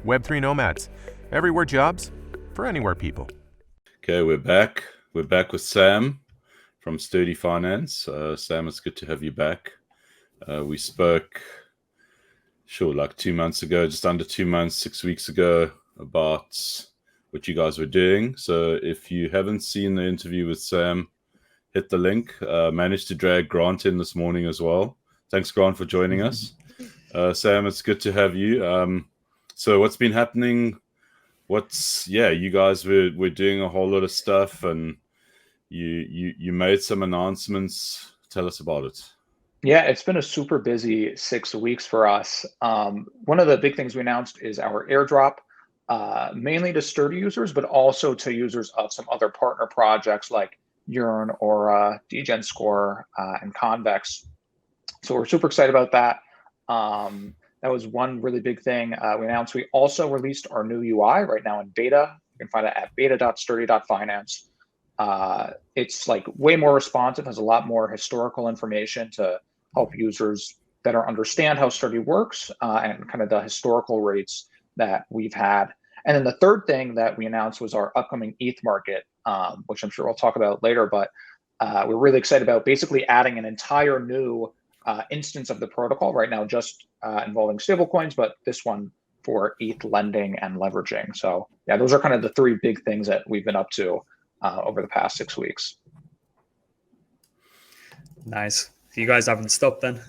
Web3 nomads. Everywhere jobs for anywhere people. Okay, we're back. We're back with Sam from Sturdy Finance. Sam, it's good to have you back. We spoke, like 2 months ago, just under 2 months, 6 weeks ago, about what you guys were doing. So if you haven't seen the interview with Sam, hit the link. Managed to drag Grant in this morning as well. Thanks, Grant, for joining us. Sam, it's good to have you. So what's been happening? You guys were doing a whole lot of stuff, and you made some announcements. Tell us about it. Yeah, it's been a super busy 6 weeks for us. One of the big things we announced is our airdrop, mainly to Sturdy users, but also to users of some other partner projects like Yearn, Aura, Degen Score, and Convex. So we're super excited about that. That was one really big thing we announced. We also released our new UI right now in beta. You can find it at beta.sturdy.finance. It's like way more responsive, has a lot more historical information to help users better understand how Sturdy works and kind of the historical rates that we've had. And then the third thing that we announced was our upcoming ETH market, which I'm sure we'll talk about later, but we're really excited about basically adding an entire new instance of the protocol right now, just involving stablecoins, but this one for ETH lending and leveraging. So yeah, those are kind of the three big things that we've been up to over the past 6 weeks. Nice. You guys haven't stopped then.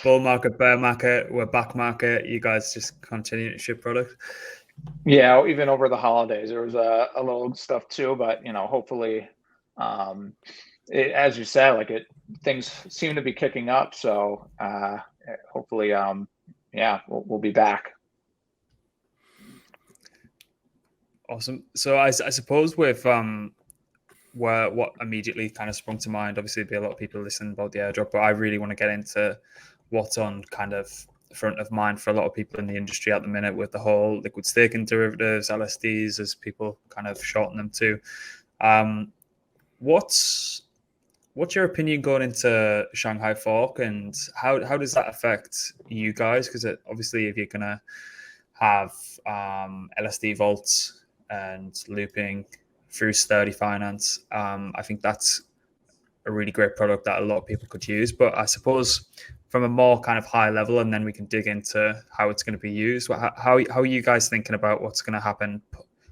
Bull market, bear market, we're back market. You guys just continue to ship product. Yeah, even over the holidays, there was a little stuff too, but hopefully, as you said, things seem to be kicking up. So hopefully, we'll be back. Awesome. So I suppose with what immediately kind of sprung to mind, obviously there'll be a lot of people listening about the airdrop, but I really want to get into what's on kind of front of mind for a lot of people in the industry at the minute with the whole liquid staking derivatives, LSDs, as people kind of shorten them to. What's your opinion going into Shanghai Fork, and how does that affect you guys? Because obviously if you're going to have LSD vaults and looping through Sturdy Finance, I think that's a really great product that a lot of people could use. But I suppose from a more kind of high level, and then we can dig into how it's going to be used. How are you guys thinking about what's going to happen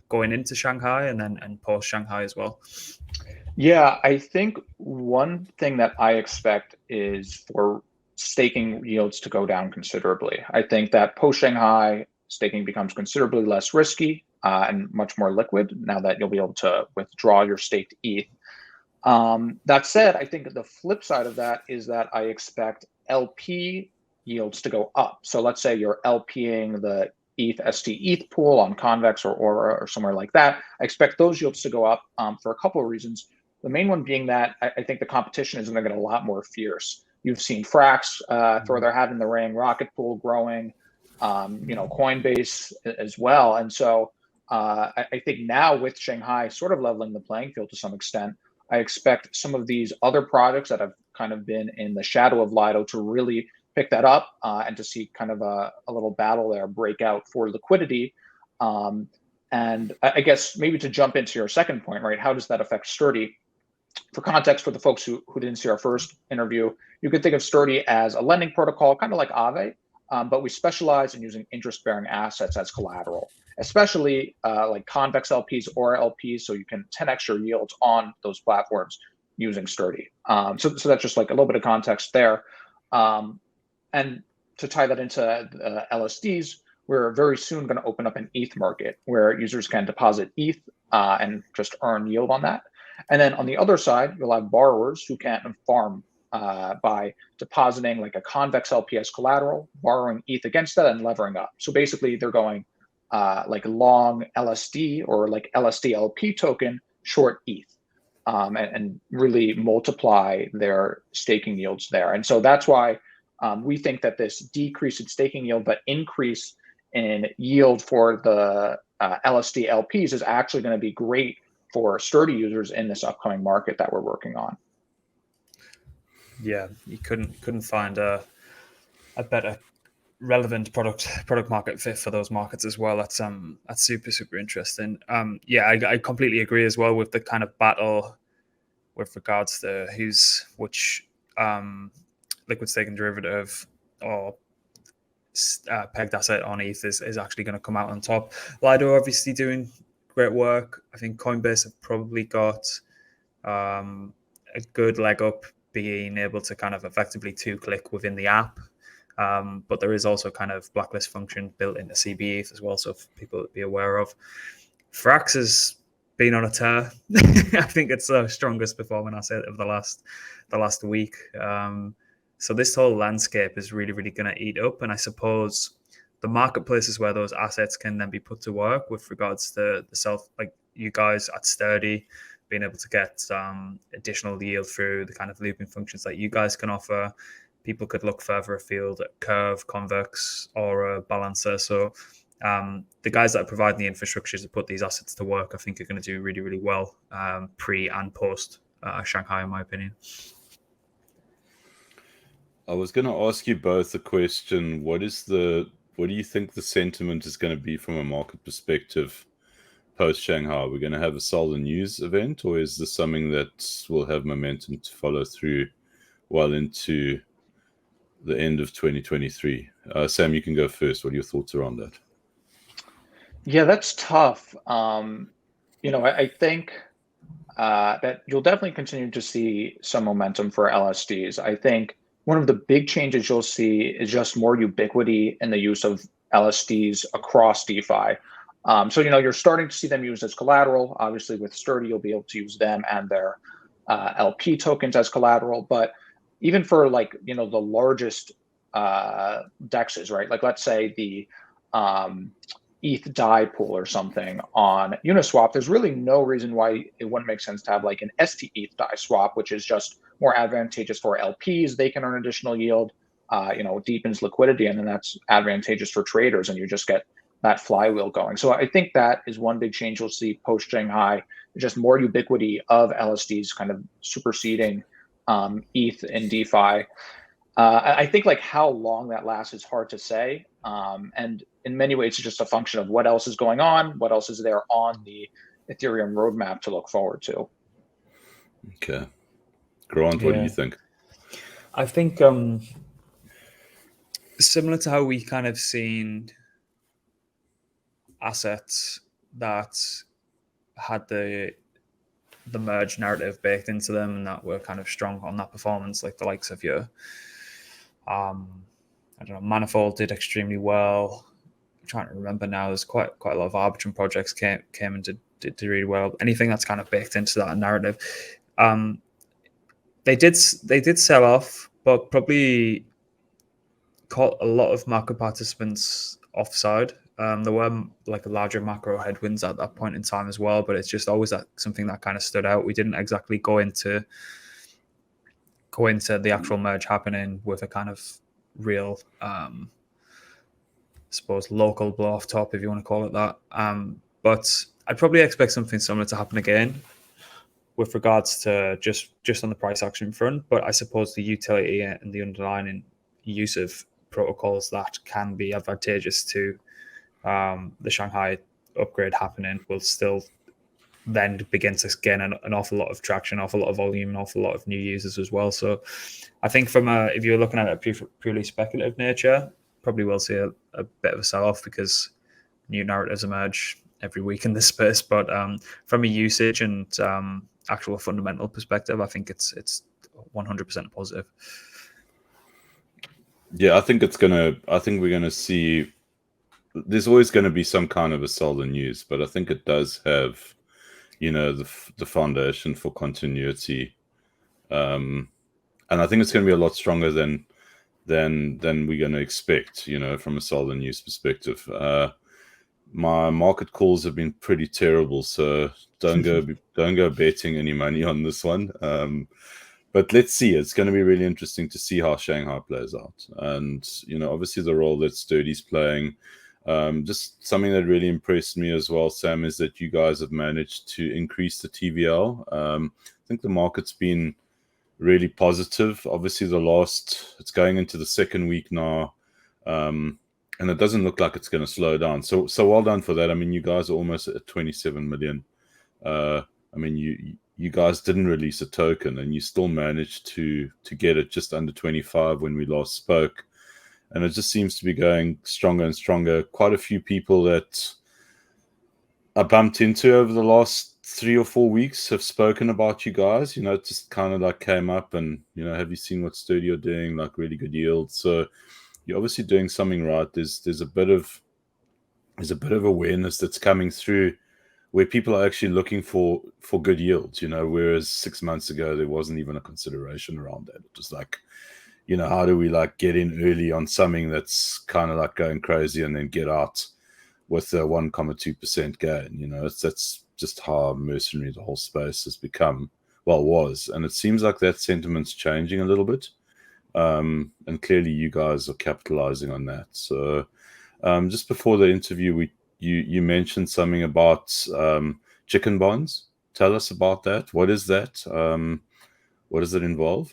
going into Shanghai and post Shanghai as well? Yeah, I think one thing that I expect is for staking yields to go down considerably. I think that post Shanghai, staking becomes considerably less risky and much more liquid now that you'll be able to withdraw your staked ETH. That said, I think the flip side of that is that I expect LP yields to go up. So let's say you're LPing the ETH pool on Convex or Aura or somewhere like that. I expect those yields to go up for a couple of reasons. The main one being that I think the competition is going to get a lot more fierce. You've seen Frax throw their hat in the ring, Rocket Pool growing, Coinbase as well. And so I think now with Shanghai sort of leveling the playing field to some extent, I expect some of these other products that have kind of been in the shadow of Lido to really pick that up and to see kind of a little battle there break out for liquidity. And I guess maybe to jump into your second point, right? How does that affect Sturdy? For context, for the folks who didn't see our first interview, you could think of Sturdy as a lending protocol, kind of like Aave, but we specialize in using interest-bearing assets as collateral, especially like Convex LPs or LPs, so you can 10x your yields on those platforms using Sturdy. So that's just like a little bit of context there. And to tie that into LSDs, we're very soon going to open up an ETH market where users can deposit ETH and just earn yield on that. And then on the other side, you'll have borrowers who can farm by depositing like a Convex LP as collateral, borrowing ETH against that, and levering up. So basically, they're going like long LSD or like LSD LP token, short ETH, and really multiply their staking yields there. And so that's why we think that this decrease in staking yield, but increase in yield for the LSD LPs is actually going to be great for Sturdy users in this upcoming market that we're working on. Yeah, you couldn't find a better relevant product market fit for those markets as well. That's super interesting. I completely agree as well with the kind of battle with regards to which liquid staking derivative or pegged asset on ETH is actually going to come out on top. Lido obviously doing great work. I think Coinbase have probably got a good leg up being able to kind of effectively 2-click within the app. But there is also kind of blacklist function built into CBETH as well, so for people to be aware of. Frax has been on a tear. I think it's the strongest performing asset of the last week. So this whole landscape is really going to eat up, and I suppose the marketplaces where those assets can then be put to work with regards to like you guys at Sturdy being able to get additional yield through the kind of looping functions that you guys can offer. People could look further afield at Curve, Convex, or Balancer. So the guys that are providing the infrastructure to put these assets to work, I think, are going to do really well pre and post Shanghai, in my opinion. I was going to ask you both a question. What do you think the sentiment is going to be from a market perspective post Shanghai? We're going to have a sell the news event, or is this something that will have momentum to follow through well into the end of 2023? Sam, you can go first. What are your thoughts around that? Yeah, that's tough. I think that you'll definitely continue to see some momentum for LSDs. I think one of the big changes you'll see is just more ubiquity in the use of LSDs across DeFi. So you're starting to see them used as collateral. Obviously, with Sturdy, you'll be able to use them and their LP tokens as collateral. But even for the largest dexes, right? Like let's say the ETH DAI pool or something on Uniswap, there's really no reason why it wouldn't make sense to have like an ST ETH DAI swap, which is just more advantageous for LPs. They can earn additional yield, deepens liquidity, and then that's advantageous for traders, and you just get that flywheel going. So I think that is one big change you'll see post Shanghai, just more ubiquity of LSDs kind of superseding ETH in DeFi. I think how long that lasts is hard to say. And in many ways, it's just a function of what else is going on, what else is there on the Ethereum roadmap to look forward to. Okay. Grant, what do you think? I think similar to how we kind of seen assets that had the merge narrative baked into them and that were kind of strong on that performance, like the likes of your Manifold did extremely well. I'm trying to remember now. There's quite a lot of Arbitrum projects came and did really well. Anything that's kind of baked into that narrative, they did sell off, but probably caught a lot of market participants offside. There were larger macro headwinds at that point in time as well, but it's just always something that kind of stood out. We didn't exactly go into the actual merge happening with a kind of real, I suppose, local blow off top, if you want to call it that. But I'd probably expect something similar to happen again with regards to just on the price action front. But I suppose the utility and the underlying use of protocols that can be advantageous to the Shanghai upgrade happening will still then begin to gain an awful lot of traction, an awful lot of volume, an awful lot of new users as well. So I think if you're looking at it purely speculative nature, probably will see a bit of a sell-off because new narratives emerge every week in this space. But from a usage and actual fundamental perspective, I think it's 100% positive. Yeah, I think we're gonna see. There's always going to be some kind of a sell the news, but I think it does have, the foundation for continuity, and I think it's going to be a lot stronger than we're going to expect, from a sell the news perspective. My market calls have been pretty terrible, so don't go betting any money on this one. But let's see. It's going to be really interesting to see how Shanghai plays out, and obviously the role that Sturdy's playing. Just something that really impressed me as well, Sam, is that you guys have managed to increase the TVL. I think the market's been really positive. Obviously, it's going into the second week now And it doesn't look like it's going to slow down. So well done for that. I mean, you guys are almost at 27 million. I mean, you guys didn't release a token, and you still managed to get it just under 25 when we last spoke. And it just seems to be going stronger and stronger. Quite a few people that I bumped into over the last 3 or 4 weeks have spoken about you guys. It just kind of like came up and, have you seen what Sturdy are doing? Like really good yield. So you're obviously doing something right. There's a bit of awareness that's coming through where people are actually looking for good yields, whereas 6 months ago there wasn't even a consideration around that. It was like, how do we like get in early on something that's kind of like going crazy and then get out with a 1.2% gain? That's just how mercenary the whole space has become, was. And it seems like that sentiment's changing a little bit. And clearly you guys are capitalizing on that. So just before the interview, you mentioned something about chicken bonds. Tell us about that. What is that? What does it involve?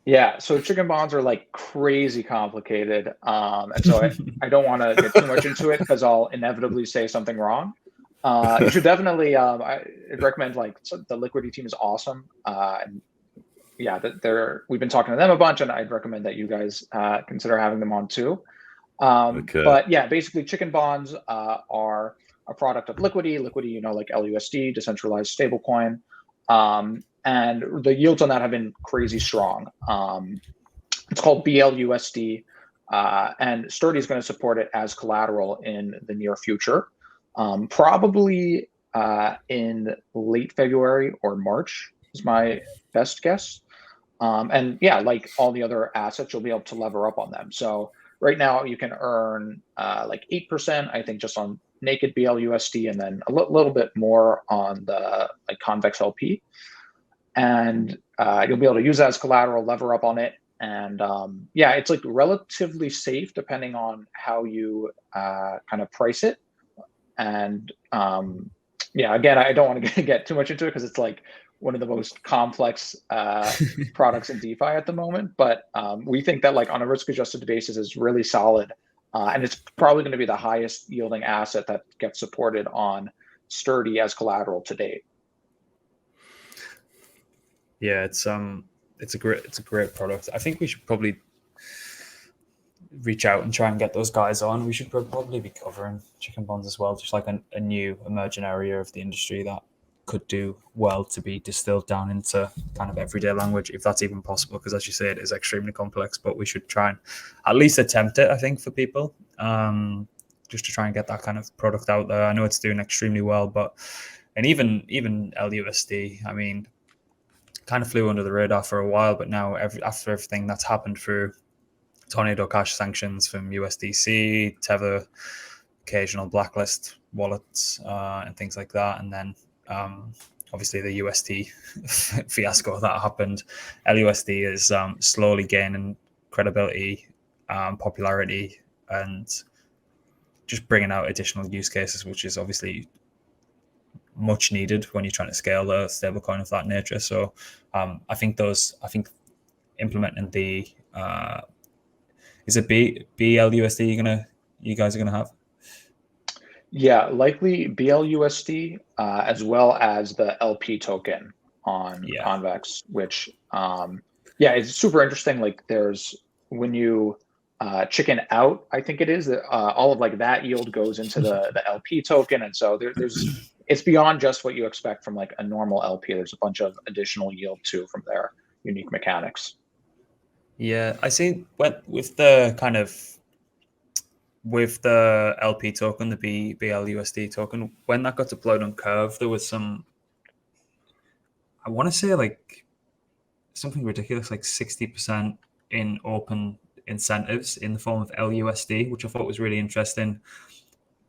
Yeah, so chicken bonds are like crazy complicated. And so I don't want to get too much into it because I'll inevitably say something wrong. You should definitely, I'd recommend the Liquidity team is awesome. And yeah, we've been talking to them a bunch, and I'd recommend that you guys consider having them on too. Okay. But yeah, basically chicken bonds are a product of Liquidity, like LUSD, decentralized stablecoin. And the yields on that have been crazy strong. It's called BLUSD, and Sturdy is going to support it as collateral in the near future, probably in late February or March is my best guess. And yeah, like all the other assets, you'll be able to lever up on them. So right now you can earn like 8%, I think, just on naked BLUSD, and then a little bit more on the convex LP. And you'll be able to use that as collateral, lever up on it. And yeah, it's like relatively safe depending on how you kind of price it. And yeah, again, I don't want to get too much into it because it's like one of the most complex products in DeFi at the moment. But we think that on a risk-adjusted basis is really solid. And it's probably going to be the highest yielding asset that gets supported on Sturdy as collateral to date. Yeah, it's a great product. I think we should probably reach out and try and get those guys on. We should probably be covering chicken bonds as well, just like a new emerging area of the industry that could do well to be distilled down into kind of everyday language, if that's even possible, because as you say, it is extremely complex, but we should try and at least attempt it, I think, for people, just to try and get that kind of product out there. I know it's doing extremely well, and even LUSD, I mean, kind of flew under the radar for a while, but now after everything that's happened through Tornado Cash sanctions from USDC, Tether, occasional blacklist wallets, and things like that, and then obviously the UST fiasco that happened, LUSD is slowly gaining credibility, popularity, and just bringing out additional use cases, which is obviously much needed when you're trying to scale a stablecoin of that nature. So I think implementing the is it BLUSD you guys are gonna have? Yeah, likely BLUSD, as well as the LP token on Convex, which yeah, it's super interesting. Like there's when you chicken out, I think it is that all of that yield goes into the LP token, and so there's it's beyond just what you expect from a normal LP. There's a bunch of additional yield too from their unique mechanics. Yeah, I see. With the LP token, the BLUSD token, when that got deployed on Curve, there was some, I want to say something ridiculous, 60% in open incentives in the form of LUSD, which I thought was really interesting.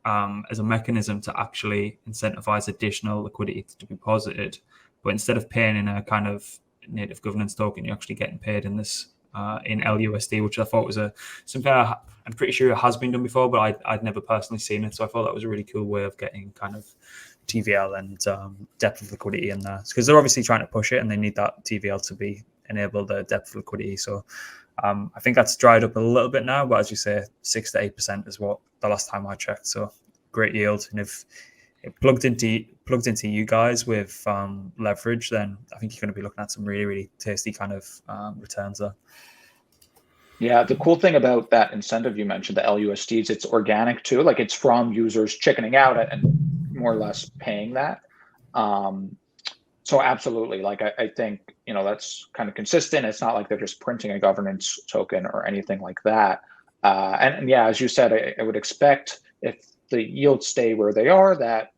As a mechanism to actually incentivize additional liquidity to be deposited, but instead of paying in a kind of native governance token, you're actually getting paid in this in LUSD, which I thought was something I'm pretty sure it has been done before, but I'd never personally seen it. So I thought that was a really cool way of getting kind of TVL and depth of liquidity in there, because they're obviously trying to push it and they need that TVL to be enabled, the depth of liquidity. So I think that's dried up a little bit now, but as you say, 6 to 8% is what the last time I checked. So great yield. And if it plugged into you guys with leverage, then I think you're going to be looking at some really, really tasty kind of returns there. Yeah, the cool thing about that incentive you mentioned, the LUSDs, it's organic too. Like it's from users chickening out and more or less paying that. So absolutely, like I think, that's kind of consistent. It's not like they're just printing a governance token or anything like that. And yeah, as you said, I would expect if the yields stay where they are, that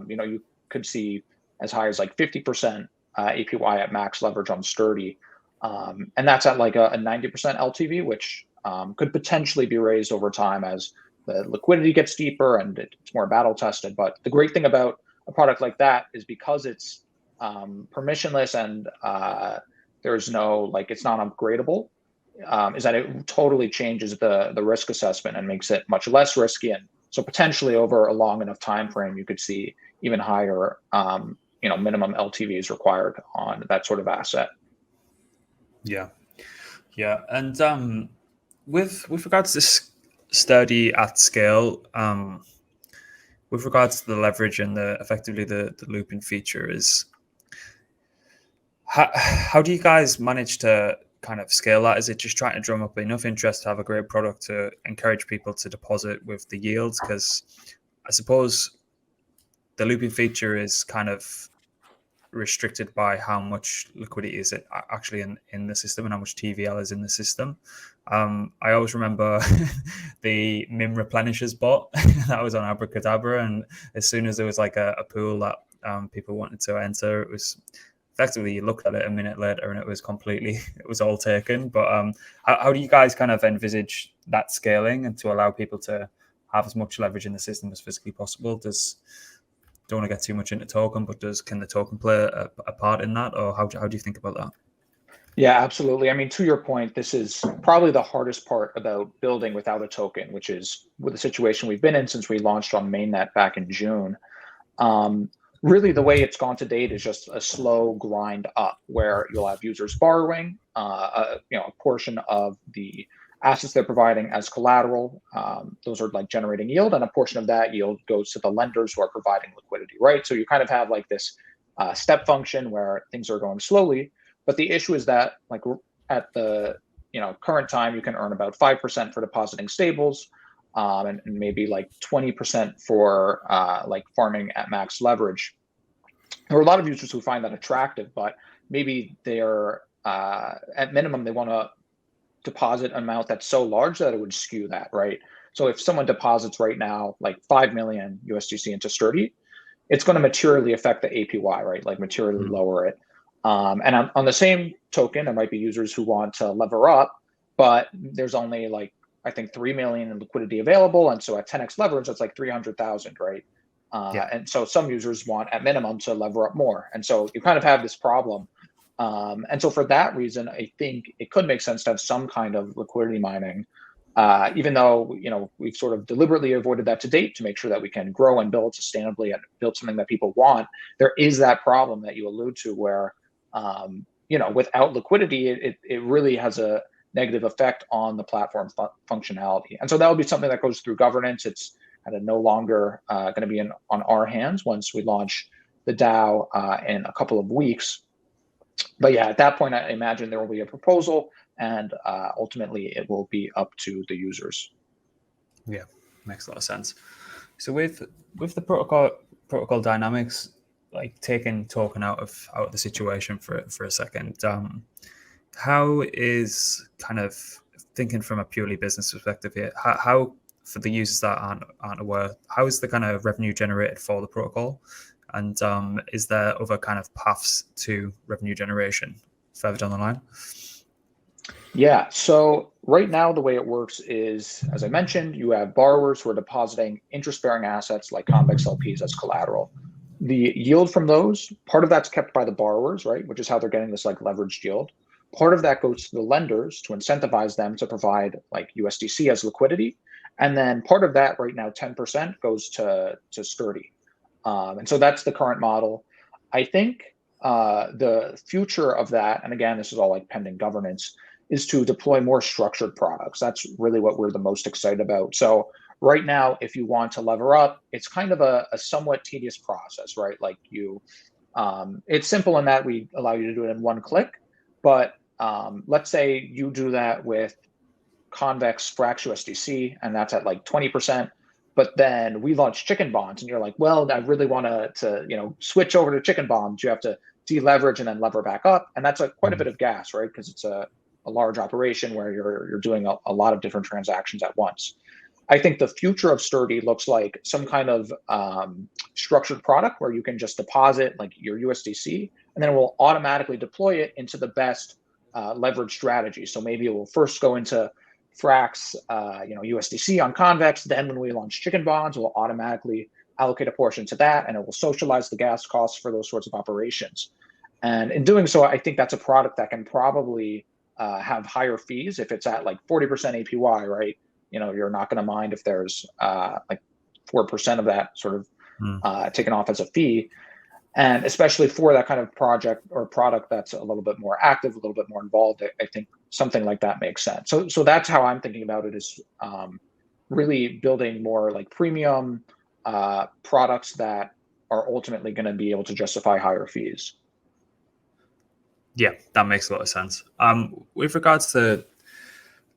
you could see as high as like 50% APY at max leverage on Sturdy. And that's at like a 90% LTV, which could potentially be raised over time as the liquidity gets deeper and it's more battle tested. But the great thing about a product like that is because it's permissionless and there's no, like, it's not upgradable, is that it totally changes the risk assessment and makes it much less risky. And so potentially over a long enough time frame, you could see even higher, minimum LTVs required on that sort of asset. Yeah. And with regards to Sturdy at scale, with regards to the leverage and effectively the looping feature, is how do you guys manage to kind of scale that? Is it just trying to drum up enough interest to have a great product to encourage people to deposit with the yields? Because I suppose the looping feature is kind of restricted by how much liquidity is it actually in the system and how much TVL is in the system. I always remember the MIM replenishers bot that was on Abracadabra, and as soon as there was like a pool that people wanted to enter, it was effectively you looked at it a minute later and it was all taken. But how do you guys kind of envisage that scaling and to allow people to have as much leverage in the system as physically possible? Don't want to get too much into token, but can the token play a part in that, or how do you think about that? Yeah, absolutely. I mean, to your point, this is probably the hardest part about building without a token, which is with the situation we've been in since we launched on mainnet back in June. Really, the way it's gone to date is just a slow grind up, where you'll have users borrowing a portion of the assets they're providing as collateral. Those are like generating yield, and a portion of that yield goes to the lenders who are providing liquidity, right? So you kind of have like this step function where things are going slowly. But the issue is that, like, at the current time, you can earn about 5% for depositing stables, and maybe like 20% for like farming at max leverage. There are a lot of users who find that attractive, but maybe they're at minimum they want to deposit amount that's so large that it would skew that, right? So if someone deposits right now like 5 million USDC into Sturdy, it's going to materially affect the APY, right? Like materially lower it. And on the same token, there might be users who want to lever up, but there's only like, I think 3 million in liquidity available. And so at 10x leverage, that's like 300,000, right? And so some users want at minimum to lever up more. And so you kind of have this problem. And so for that reason, I think it could make sense to have some kind of liquidity mining, even though, we've sort of deliberately avoided that to date to make sure that we can grow and build sustainably and build something that people want. There is that problem that you allude to where, without liquidity, it really has a negative effect on the platform functionality. And so that will be something that goes through governance. It's kind of no longer going to be on our hands once we launch the DAO in a couple of weeks. But yeah, at that point, I imagine there will be a proposal, and ultimately it will be up to the users. Yeah, makes a lot of sense. So with the protocol dynamics, like taking token out of the situation for a second, how is kind of thinking from a purely business perspective here? How for the users that aren't aware, how is the kind of revenue generated for the protocol? And is there other kind of paths to revenue generation further down the line? Yeah, so right now the way it works is, as I mentioned, you have borrowers who are depositing interest-bearing assets like convex LPs as collateral. The yield from those, part of that's kept by the borrowers, right, which is how they're getting this like leveraged yield. Part of that goes to the lenders to incentivize them to provide like USDC as liquidity. And then part of that right now, 10% goes to Sturdy. And so that's the current model. I think the future of that, and again, this is all like pending governance, is to deploy more structured products. That's really what we're the most excited about. So right now, if you want to lever up, it's kind of a somewhat tedious process, right? Like it's simple in that we allow you to do it in one click, but let's say you do that with Convex Frax USDC, and that's at like 20%. But then we launch chicken bonds, and you're like, well, I really want to switch over to chicken bonds. You have to deleverage and then lever back up, and that's quite a bit of gas, right? Because it's a large operation where you're doing a lot of different transactions at once. I think the future of Sturdy looks like some kind of structured product where you can just deposit like your USDC, and then it will automatically deploy it into the best leverage strategy. So maybe it will first go into Frax, USDC on Convex. Then when we launch chicken bonds, we'll automatically allocate a portion to that, and it will socialize the gas costs for those sorts of operations. And in doing so, I think that's a product that can probably have higher fees if it's at like 40% APY, right? You're not going to mind if there's like 4% of that sort of taken off as a fee. And especially for that kind of project or product that's a little bit more active, a little bit more involved, I think something like that makes sense. So that's how I'm thinking about it, is really building more like premium products that are ultimately going to be able to justify higher fees. Yeah, that makes a lot of sense. With regards to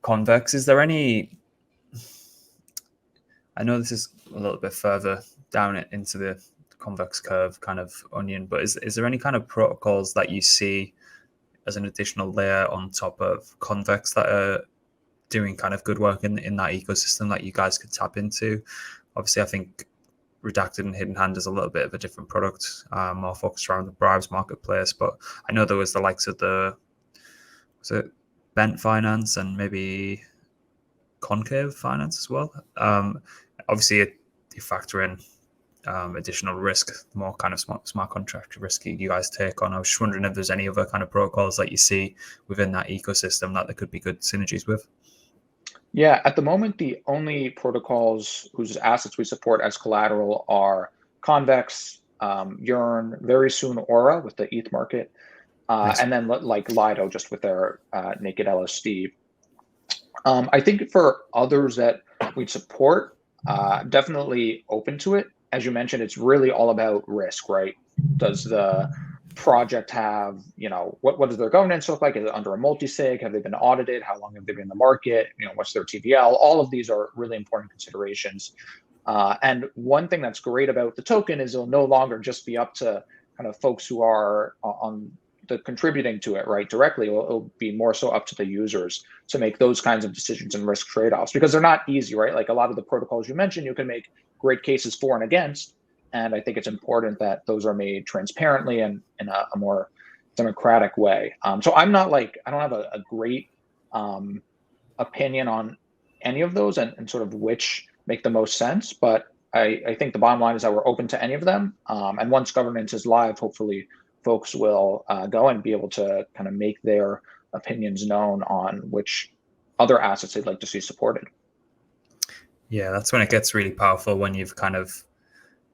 Convex, is there any... I know this is a little bit further down into the convex curve kind of onion, but is there any kind of protocols that you see as an additional layer on top of Convex that are doing kind of good work in that ecosystem that you guys could tap into? Obviously, I think Redacted and Hidden Hand is a little bit of a different product, more focused around the bribes marketplace, but I know there was the likes of was it Bent Finance and maybe Concave Finance as well. Obviously, you factor in additional risk, the more kind of smart contract risk you guys take on. I was just wondering if there's any other kind of protocols that you see within that ecosystem that there could be good synergies with. Yeah, at the moment, the only protocols whose assets we support as collateral are Convex, Yearn, very soon Aura with the ETH market, nice. And then like Lido just with their naked LSD. I think for others that we'd support, definitely open to it. As you mentioned, it's really all about risk, right? Does the project have, what does their governance look like? Is it under a multi-sig? Have they been audited? How long have they been in the market? What's their TVL? All of these are really important considerations. And one thing that's great about the token is it'll no longer just be up to kind of folks who are on the contributing to it, right, directly. It'll be more so up to the users to make those kinds of decisions and risk trade-offs, because they're not easy, right? Like a lot of the protocols you mentioned, you can make great cases for and against. And I think it's important that those are made transparently and in a more democratic way. So I don't have a great opinion on any of those and sort of which make the most sense. But I think the bottom line is that we're open to any of them. And once governance is live, hopefully folks will go and be able to kind of make their opinions known on which other assets they'd like to see supported. Yeah, that's when it gets really powerful, when you've kind of,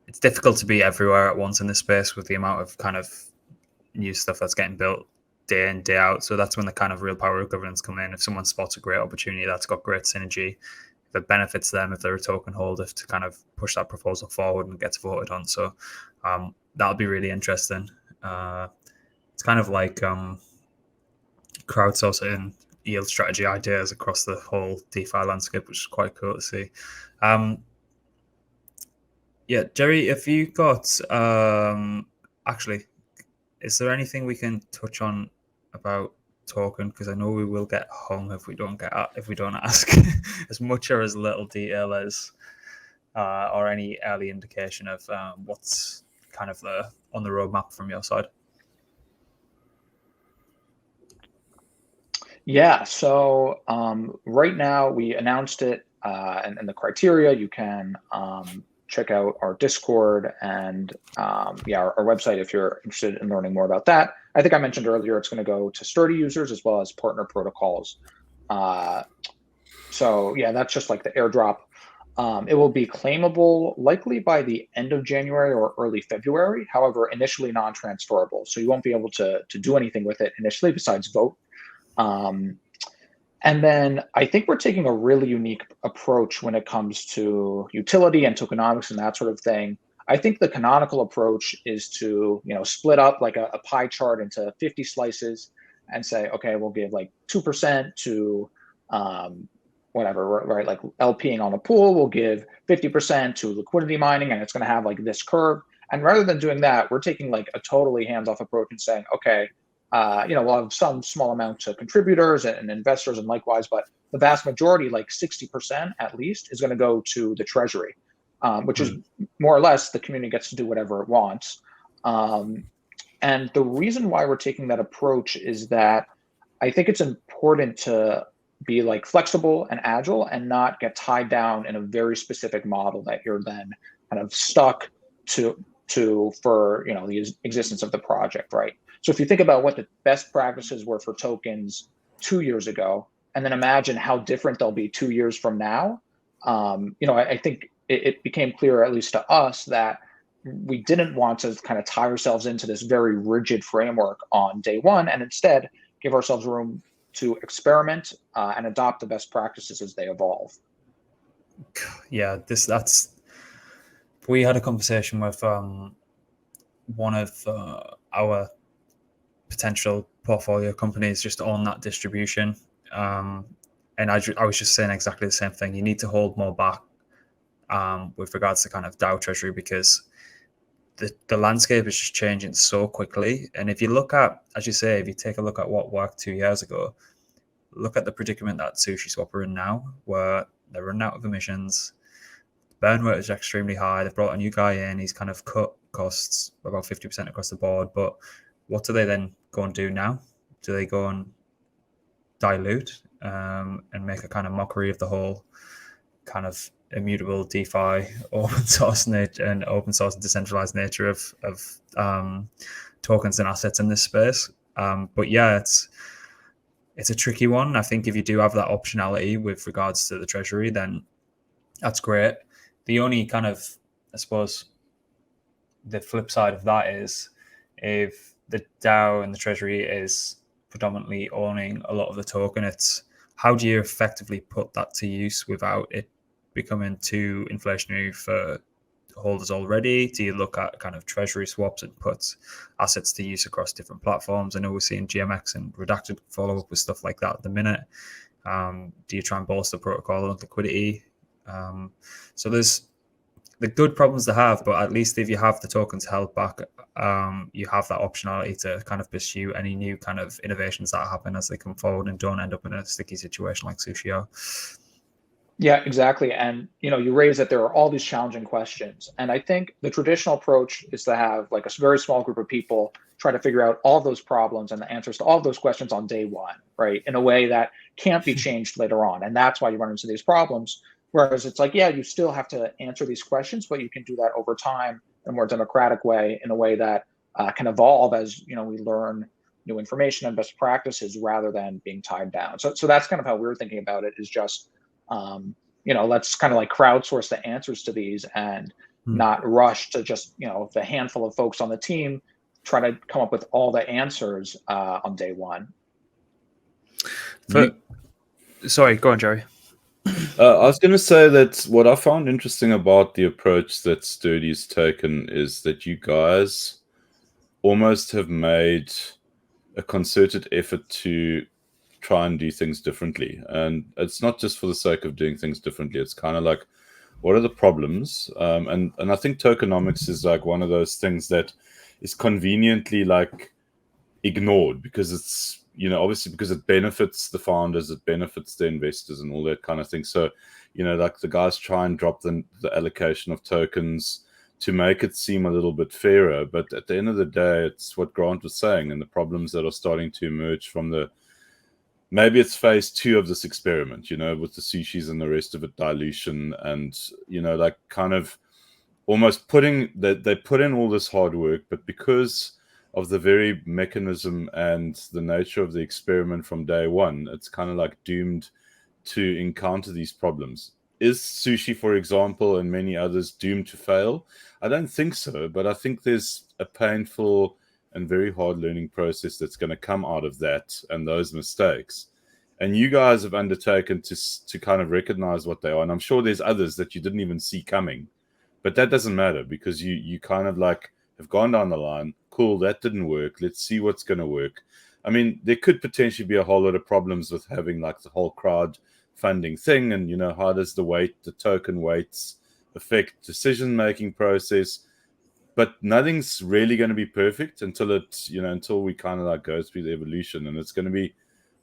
it's difficult to be everywhere at once in this space with the amount of kind of new stuff that's getting built day in, day out. So that's when the kind of real power of governance come in. If someone spots a great opportunity that's got great synergy, if it benefits them, if they're a token holder, to kind of push that proposal forward and gets voted on. So that'll be really interesting. It's kind of like crowdsourcing yield strategy ideas across the whole DeFi landscape, which is quite cool to see. Yeah, Jerry, if you got actually, is there anything we can touch on about Token? Because I know we will get hung if we don't ask as much or as little detail as or any early indication of what's kind of on the roadmap from your side. Yeah, so right now we announced it and the criteria. You can check out our Discord and our website if you're interested in learning more about that. I think I mentioned earlier it's going to go to Sturdy users as well as partner protocols. So yeah, that's just like the airdrop. It will be claimable likely by the end of January or early February. However, initially non-transferable. So you won't be able to do anything with it initially besides vote. And then I think we're taking a really unique approach when it comes to utility and tokenomics and that sort of thing. I think the canonical approach is to, split up like a pie chart into 50 slices and say, okay, we'll give like 2% to whatever, right? Like LPing on a pool, we'll give 50% to liquidity mining, and it's going to have like this curve. And rather than doing that, we're taking like a totally hands-off approach and saying, okay, we'll have some small amount to contributors and investors and likewise, but the vast majority, like 60% at least, is going to go to the treasury, which is more or less the community gets to do whatever it wants. And the reason why we're taking that approach is that I think it's important to be like flexible and agile and not get tied down in a very specific model that you're then kind of stuck to for the existence of the project, right? So if you think about what the best practices were for tokens 2 years ago, and then imagine how different they'll be 2 years from now, I think it became clear, at least to us, that we didn't want to kind of tie ourselves into this very rigid framework on day one, and instead give ourselves room to experiment and adopt the best practices as they evolve. Yeah, we had a conversation with one of our potential portfolio companies just on that distribution. And I was just saying exactly the same thing. You need to hold more back with regards to kind of DAO treasury, because the landscape is just changing so quickly. And if you look at, as you say, if you take a look at what worked 2 years ago, look at the predicament that SushiSwap are in now, where they're running out of emissions. Burn rate is extremely high. They've brought a new guy in. He's kind of cut costs about 50% across the board. But what do they then go and do now? Do they go and dilute and make a kind of mockery of the whole kind of immutable DeFi open source and open source and decentralized nature of tokens and assets in this space? But yeah, it's a tricky one. I think if you do have that optionality with regards to the treasury, then that's great. The only kind of, I suppose, the flip side of that is if the DAO and the treasury is predominantly owning a lot of the token, it's how do you effectively put that to use without it becoming too inflationary for holders already? Do you look at kind of treasury swaps and put assets to use across different platforms? I know we're seeing GMX and Redacted follow up with stuff like that at the minute. Do you try and bolster protocol and liquidity? So there's the good problems to have, but at least if you have the tokens held back, you have that optionality to kind of pursue any new kind of innovations that happen as they come forward and don't end up in a sticky situation like Sushi. Yeah, exactly. And, you raise that there are all these challenging questions. And I think the traditional approach is to have like a very small group of people try to figure out all those problems and the answers to all of those questions on day one, right? In a way that can't be changed later on. And that's why you run into these problems. Whereas it's like, yeah, you still have to answer these questions, but you can do that over time in a more democratic way, in a way that can evolve as, we learn new information and best practices rather than being tied down. So that's kind of how we're thinking about it, is just, let's kind of like crowdsource the answers to these and not rush to just, the handful of folks on the team try to come up with all the answers on day one. Sorry, go on, Jerry. I was going to say that what I found interesting about the approach that Sturdy's taken is that you guys almost have made a concerted effort to try and do things differently. And it's not just for the sake of doing things differently. It's kind of like, what are the problems? And I think tokenomics is like one of those things that is conveniently like ignored because it's, obviously because it benefits the founders, it benefits the investors and all that kind of thing. So, like the guys try and drop the allocation of tokens to make it seem a little bit fairer. But at the end of the day, it's what Grant was saying and the problems that are starting to emerge from maybe it's phase 2 of this experiment, with the sushis and the rest of it, dilution and, like kind of almost they put in all this hard work, but because of the very mechanism and the nature of the experiment from day one, it's kind of like doomed to encounter these problems. Is Sushi, for example, and many others doomed to fail? I don't think so, but I think there's a painful and very hard learning process that's going to come out of that and those mistakes. And you guys have undertaken to kind of recognize what they are. And I'm sure there's others that you didn't even see coming. But that doesn't matter because you kind of like have gone down the line. Cool, that didn't work. Let's see what's going to work. I mean, there could potentially be a whole lot of problems with having like the whole crowd funding thing. And, how does the token weights affect decision-making process? But nothing's really going to be perfect until until we kind of like go through the evolution. And it's going to be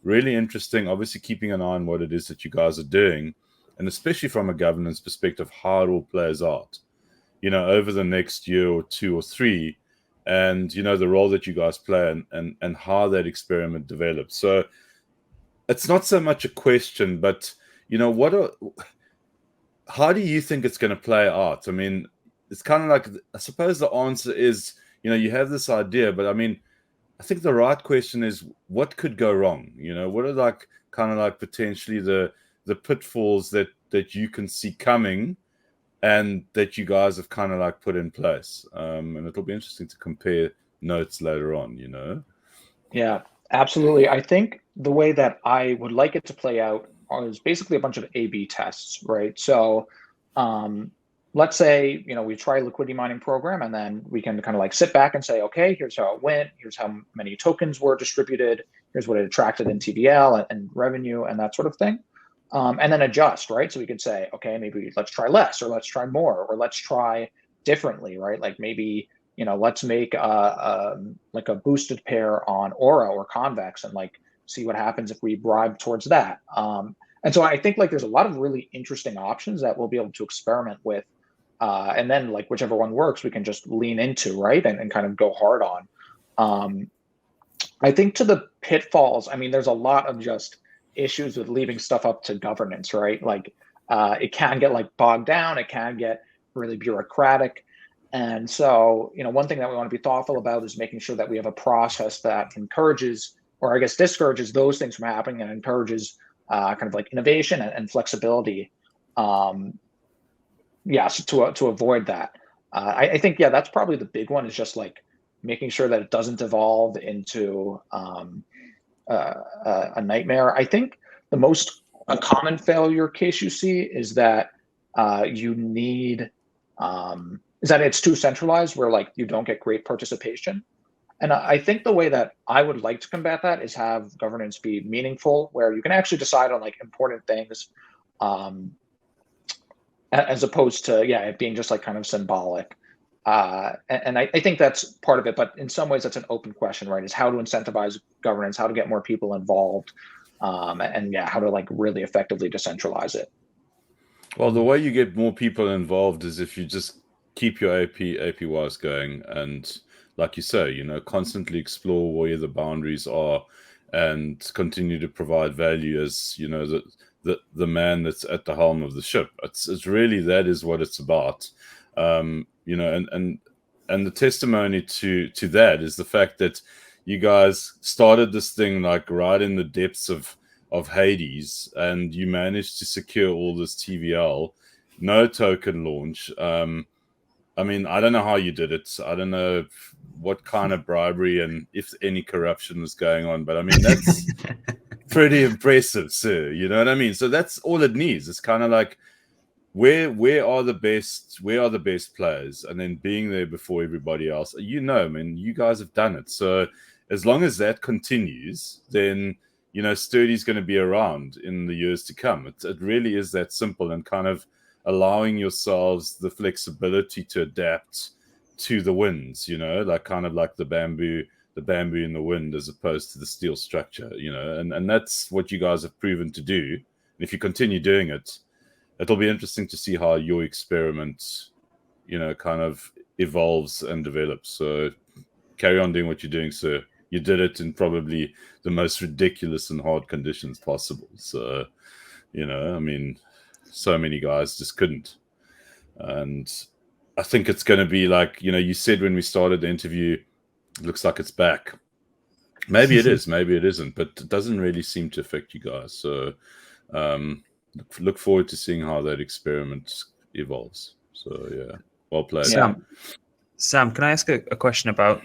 really interesting, obviously keeping an eye on what it is that you guys are doing, and especially from a governance perspective, how it all plays out, over the next year or 2 or 3, and, the role that you guys play and how that experiment develops. So it's not so much a question, but, how do you think it's going to play out? I mean, it's kind of like, I suppose the answer is, you have this idea, but I mean, I think the right question is what could go wrong? What are like kind of like potentially the pitfalls that you can see coming and that you guys have kind of like put in place? And it'll be interesting to compare notes later on, Yeah, absolutely. I think the way that I would like it to play out is basically a bunch of A/B tests, right? So let's say, we try a liquidity mining program, and then we can kind of like sit back and say, okay, here's how it went. Here's how many tokens were distributed. Here's what it attracted in TVL and revenue and that sort of thing. And then adjust, right? So we could say, okay, maybe let's try less, or let's try more, or let's try differently, right? Like maybe, let's make like a boosted pair on Aura or Convex and like see what happens if we bribe towards that. And so I think like there's a lot of really interesting options that we'll be able to experiment with. And then like whichever one works, we can just lean into, right? And kind of go hard on. I think to the pitfalls, I mean, there's a lot of just issues with leaving stuff up to governance, right? Like it can get like bogged down, it can get really bureaucratic. And so, one thing that we want to be thoughtful about is making sure that we have a process that encourages, or I guess discourages those things from happening and encourages kind of like innovation and flexibility. So to avoid that. I think, that's probably the big one, is just like making sure that it doesn't evolve into a nightmare. I think the most common failure case you see is that you need, is that it's too centralized, where like you don't get great participation. And I think the way that I would like to combat that is have governance be meaningful, where you can actually decide on like important things, as opposed to, it being just like kind of symbolic. And I think that's part of it, but in some ways that's an open question, right? Is how to incentivize governance, how to get more people involved, and how to like really effectively decentralize it. Well, the way you get more people involved is if you just keep your APYs going, and like you say, constantly explore where the boundaries are and continue to provide value as, the man that's at the helm of the ship. It's really, that is what it's about. And the testimony to that is the fact that you guys started this thing like right in the depths of Hades, and you managed to secure all this TVL, no token launch. I mean, I don't know how you did it. I don't know what kind of bribery and if any corruption was going on, but I mean, that's pretty impressive, sir. You know what I mean? So that's all it needs. It's kind of like, where are the best players, and then being there before everybody else. I mean, you guys have done it. So as long as that continues, then Sturdy's going to be around in the years to come. It really is that simple, and kind of allowing yourselves the flexibility to adapt to the winds, like kind of like the bamboo in the wind, as opposed to the steel structure, and that's what you guys have proven to do. And if you continue doing it, it'll be interesting to see how your experiment, kind of evolves and develops. So carry on doing what you're doing, sir. You did it in probably the most ridiculous and hard conditions possible. So, I mean, so many guys just couldn't. And I think it's going to be like, you said when we started the interview, it looks like it's back. Maybe it is, maybe it isn't, but it doesn't really seem to affect you guys. So look forward to seeing how that experiment evolves. So, well played. Sam, can I ask a question about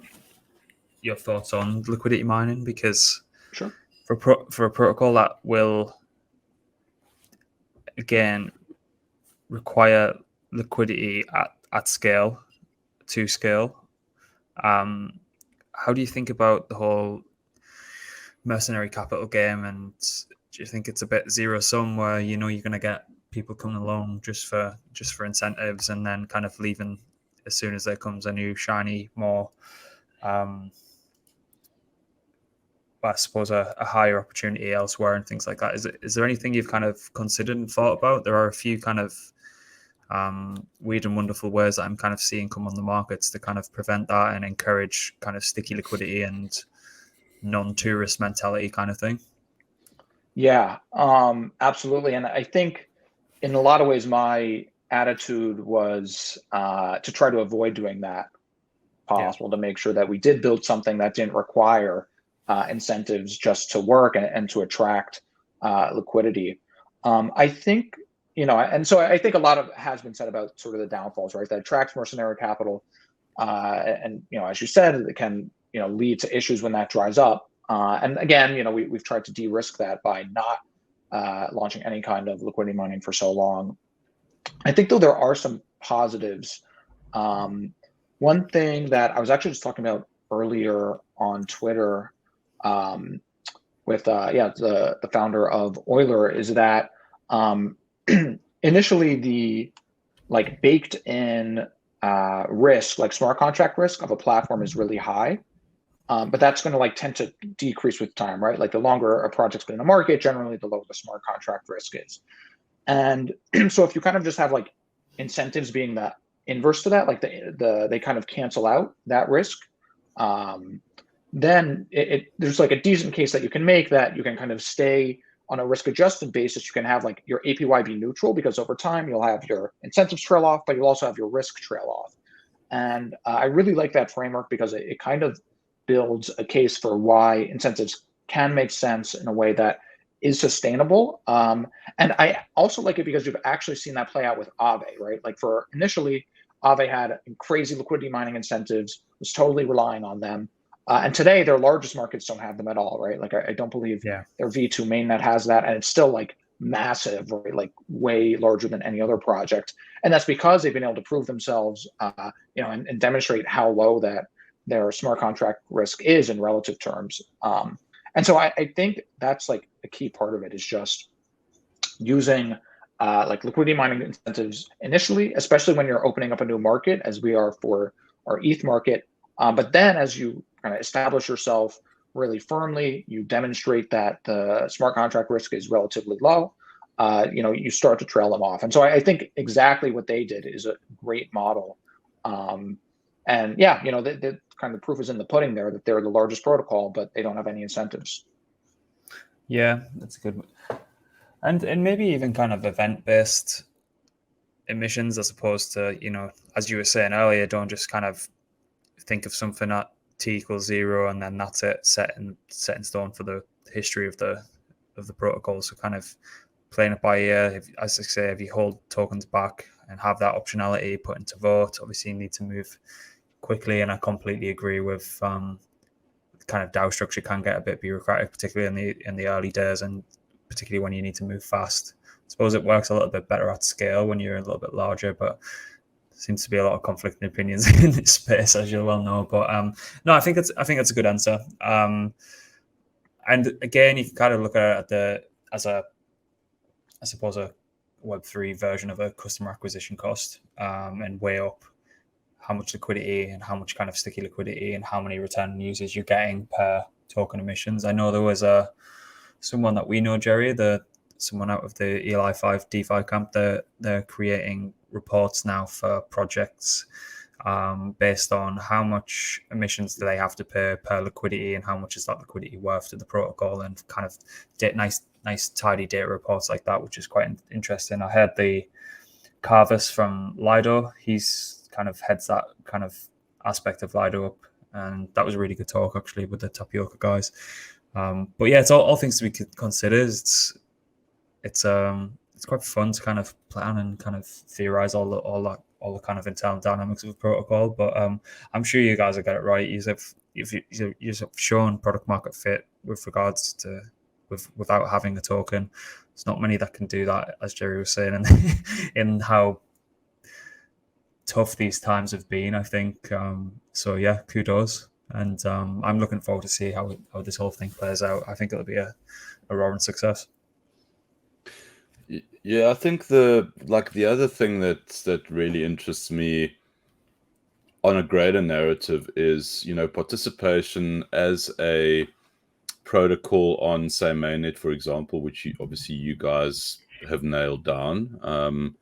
your thoughts on liquidity mining? Because sure, for a protocol that will again require liquidity at scale, to scale. How do you think about the whole mercenary capital game, and do you think it's a bit zero sum where you're going to get people coming along just for incentives and then kind of leaving as soon as there comes a new shiny, more I suppose a higher opportunity elsewhere and things like that? Is there anything you've kind of considered and thought about? There are a few kind of weird and wonderful ways that I'm kind of seeing come on the markets to kind of prevent that and encourage kind of sticky liquidity and non-tourist mentality kind of thing. Yeah, absolutely. And I think in a lot of ways, my attitude was to try to avoid doing that possible, to make sure that we did build something that didn't require incentives just to work and to attract liquidity. I think, and so I think a lot of has been said about sort of the downfalls, right? That attracts mercenary capital. And, as you said, it can, lead to issues when that dries up. And again, we've tried to de-risk that by not launching any kind of liquidity mining for so long. I think, though, there are some positives. One thing that I was actually just talking about earlier on Twitter with the founder of Euler is that initially the baked in risk, like smart contract risk of a platform is really high. But that's going to tend to decrease with time, right? Like the longer a project's been in the market, generally the lower the smart contract risk is. And so if you kind of just have incentives being the inverse to that, they kind of cancel out that risk, then there's a decent case that you can make that you can kind of stay on a risk adjusted basis. You can have your APY be neutral because over time you'll have your incentives trail off, but you'll also have your risk trail off. And I really like that framework because it kind of builds a case for why incentives can make sense in a way that is sustainable. And I also like it because you've actually seen that play out with Aave, right? For initially, Aave had crazy liquidity mining incentives, was totally relying on them. And today, their largest markets don't have them at all, right? I don't believe their V2 mainnet has that, and it's still massive, right? Way larger than any other project. And that's because they've been able to prove themselves, and demonstrate how low that their smart contract risk is in relative terms. And so I think that's a key part of it is just using liquidity mining incentives initially, especially when you're opening up a new market, as we are for our ETH market. But then as you kind of establish yourself really firmly, you demonstrate that the smart contract risk is relatively low, you start to trail them off. And so I think exactly what they did is a great model. And the kind of proof is in the pudding there that they're the largest protocol, but they don't have any incentives. Yeah, that's a good one. And maybe even kind of event-based emissions as opposed to, as you were saying earlier, don't just kind of think of something at t equals 0 and then that's it, set in stone for the history of the protocol. So kind of playing it by ear, as I say, if you hold tokens back and have that optionality put into vote, obviously you need to move quickly. And I completely agree with kind of DAO structure can get a bit bureaucratic, particularly in the early days, and particularly when you need to move fast. I suppose it works a little bit better at scale when you're a little bit larger, but seems to be a lot of conflicting opinions in this space, as you well know. But no, I think that's a good answer. And again, you can kind of look at it as I suppose a Web3 version of a customer acquisition cost, and weigh up how much liquidity and how much kind of sticky liquidity and how many return users you're getting per token emissions. I know there was someone that we know, Jerry, someone out of the Eli 5 DeFi camp. They're creating reports now for projects based on how much emissions do they have to pay per liquidity and how much is that liquidity worth to the protocol, and kind of nice tidy data reports like that, which is quite interesting. I heard the Carvis from Lido, he's kind of heads that kind of aspect of Lido up, and that was a really good talk actually with the Tapioca guys. But yeah, it's all things to be considered. It's quite fun to kind of plan and kind of theorize all the kind of internal dynamics of a protocol. But I'm sure you guys will get it right. You have you've shown product market fit with regards to without having a token. There's not many that can do that, as Jerry was saying, and in how tough these times have been, I think. So yeah, kudos. And I'm looking forward to see how this whole thing plays out. I think it'll be a roaring success. Yeah, I think the other thing that really interests me on a greater narrative is, participation as a protocol on, say, mainnet, for example, which you guys have nailed down.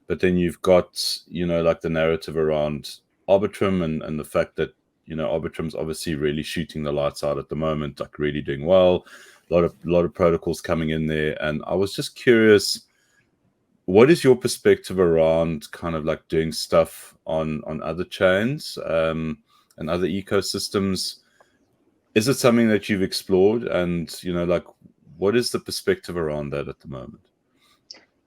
But then you've got, the narrative around Arbitrum and the fact that, Arbitrum's obviously really shooting the lights out at the moment, like really doing well. A lot of protocols coming in there. And I was just curious, what is your perspective around kind of like doing stuff on other chains and other ecosystems? Is it something that you've explored? And, what is the perspective around that at the moment?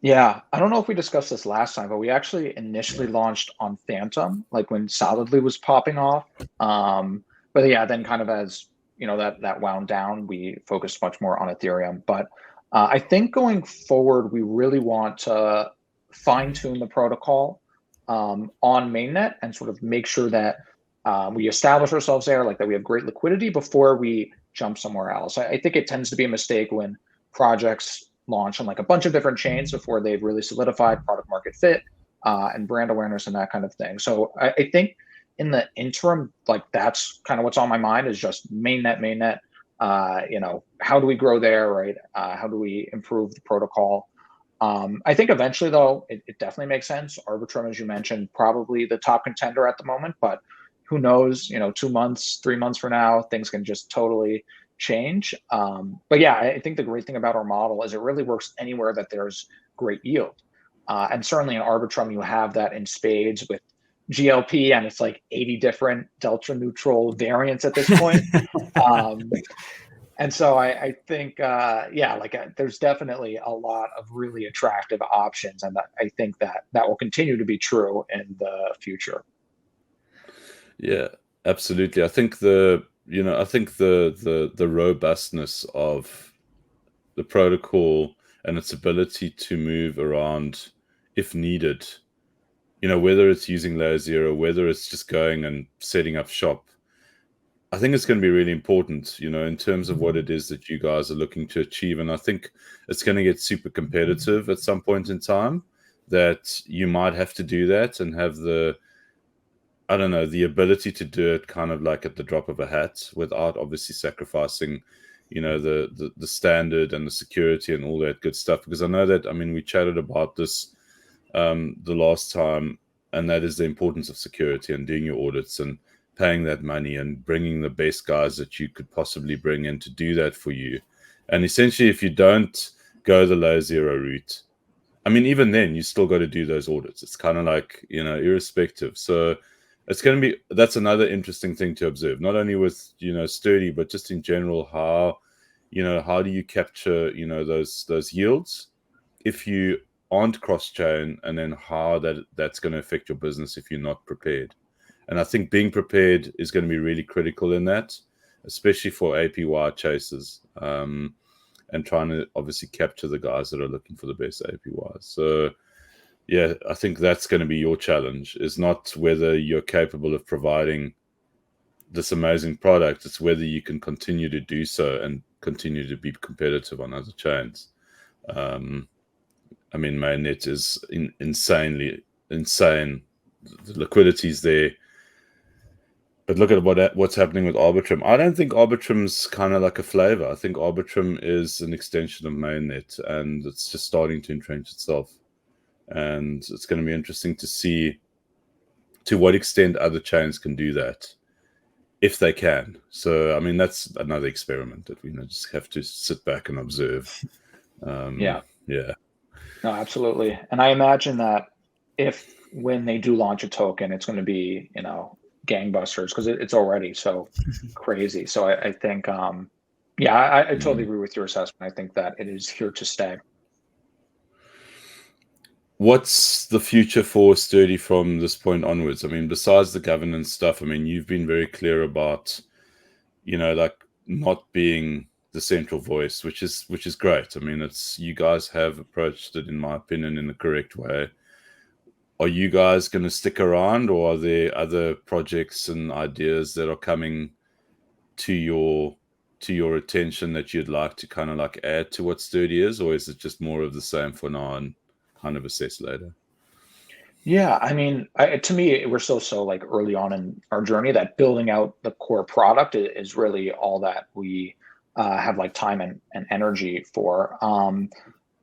Yeah, I don't know if we discussed this last time, but we actually initially launched on Phantom, like when Solidly was popping off. But yeah, then kind of as that wound down, we focused much more on Ethereum. But I think going forward, we really want to fine tune the protocol on mainnet and sort of make sure that we establish ourselves there, like that we have great liquidity before we jump somewhere else. I think it tends to be a mistake when projects launch on like a bunch of different chains before they've really solidified product market fit and brand awareness and that kind of thing. So I think in the interim, like that's kind of what's on my mind is just mainnet. How do we grow there, right? How do we improve the protocol? I think eventually, though, it definitely makes sense. Arbitrum, as you mentioned, probably the top contender at the moment, but who knows? 2 months, 3 months from now, things can just totally change. But yeah, I think the great thing about our model is it really works anywhere that there's great yield. And certainly in Arbitrum, you have that in spades with GLP, and it's like 80 different delta neutral variants at this point. And so I think, there's definitely a lot of really attractive options, and I think that will continue to be true in the future. Yeah, absolutely. I think the robustness of the protocol and its ability to move around if needed, whether it's using layer 0, whether it's just going and setting up shop, I think it's going to be really important, in terms of what it is that you guys are looking to achieve. And I think it's going to get super competitive at some point in time, that you might have to do that and have the ability to do it kind of like at the drop of a hat without obviously sacrificing, the standard and the security and all that good stuff. Because I know that, we chatted about this the last time, and that is the importance of security and doing your audits and paying that money and bringing the best guys that you could possibly bring in to do that for you. And essentially, if you don't go the layer 0 route, even then you still got to do those audits. It's kind of like, irrespective. So that's another interesting thing to observe, not only with, Sturdy, but just in general, how do you capture, those yields if you aren't cross-chain, and then how that's going to affect your business if you're not prepared. And I think being prepared is going to be really critical in that, especially for APY chasers, and trying to obviously capture the guys that are looking for the best APYs. So yeah, I think that's going to be your challenge, is not whether you're capable of providing this amazing product. It's whether you can continue to do so and continue to be competitive on other chains. Mainnet is insane. The liquidity is there. But look at what's happening with Arbitrum. I don't think Arbitrum's kind of like a flavor. I think Arbitrum is an extension of mainnet, and it's just starting to entrench itself. And it's going to be interesting to see to what extent other chains can do that, if they can. So, that's another experiment that we just have to sit back and observe. Yeah. No, absolutely. And I imagine that when they do launch a token, it's going to be, gangbusters, because it's already so crazy. So I think, I totally agree with your assessment. I think that it is here to stay. What's the future for Sturdy from this point onwards? Besides the governance stuff, you've been very clear about, like not being the central voice, which is great. I mean, you guys have approached it, in my opinion, in the correct way. Are you guys going to stick around, or are there other projects and ideas that are coming to your attention that you'd like to kind of like add to what Sturdy is, or is it just more of the same for now and kind of assess later? Yeah, I mean, to me, we're still so like early on in our journey that building out the core product is really all that we have like time and energy for.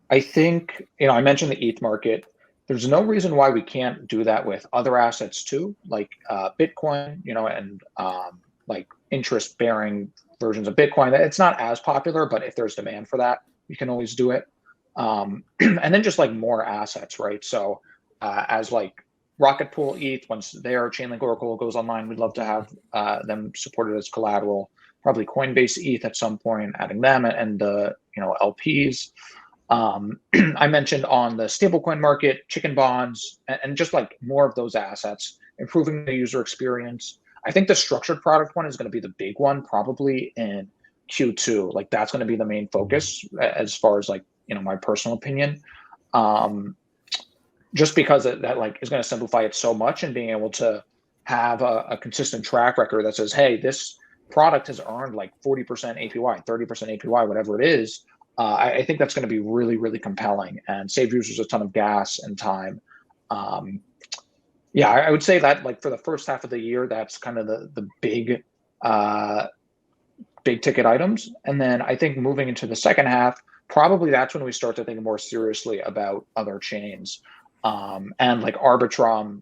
I think, I mentioned the ETH market. There's no reason why we can't do that with other assets too, like Bitcoin, and like interest-bearing versions of Bitcoin. It's not as popular, but if there's demand for that, we can always do it. And then just like more assets, right? So as like Rocket Pool ETH, once their Chainlink Oracle goes online, we'd love to have them supported as collateral. Probably Coinbase ETH at some point, adding them and the LPs. I mentioned on the stablecoin market, chicken bonds, and just like more of those assets, improving the user experience. I think the structured product one is going to be the big one, probably in Q2. Like that's going to be the main focus as far as like, my personal opinion. Just because that like is going to simplify it so much, and being able to have a consistent track record that says, hey, this product has earned like 40% APY, 30% APY, whatever it is. I think that's going to be really, really compelling and save users a ton of gas and time. Yeah, I would say that like for the first half of the year, that's kind of the big ticket items. And then I think moving into the second half, probably that's when we start to think more seriously about other chains. And like Arbitrum,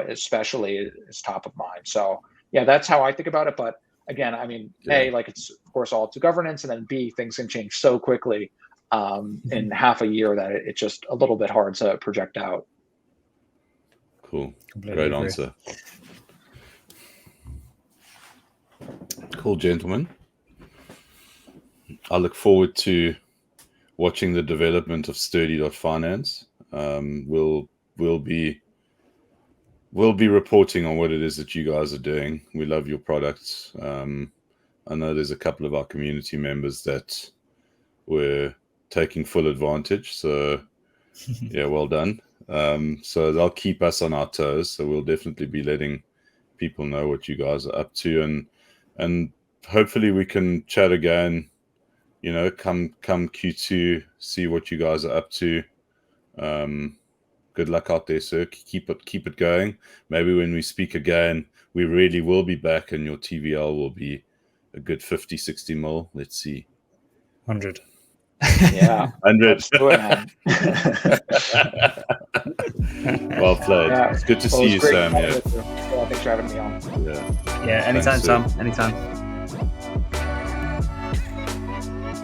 especially is top of mind. So yeah, that's how I think about it. But again, I mean, A, like it's of course all to governance, and then B, things can change so quickly in half a year that it's just a little bit hard to project out. Cool. Completely Great agree. answer. Cool, gentlemen. I look forward to watching the development of Sturdy.finance. We'll be reporting on what it is that you guys are doing. We love your products. I know there's a couple of our community members that were taking full advantage. So yeah, well done. So they'll keep us on our toes. So we'll definitely be letting people know what you guys are up to, and hopefully we can chat again, come Q2, see what you guys are up to. Good luck out there, sir. Keep it going. Maybe when we speak again, we really will be back and your TVL will be a good 50, 60 mil. Let's see. 100. Yeah. 100. Let's do it, man. Well played. Yeah. It's good to Well, see it you, was great Sam. to Yeah. talk with you. Thanks for having me on. Yeah. Yeah, anytime, Thanks, sir. Sam. Anytime.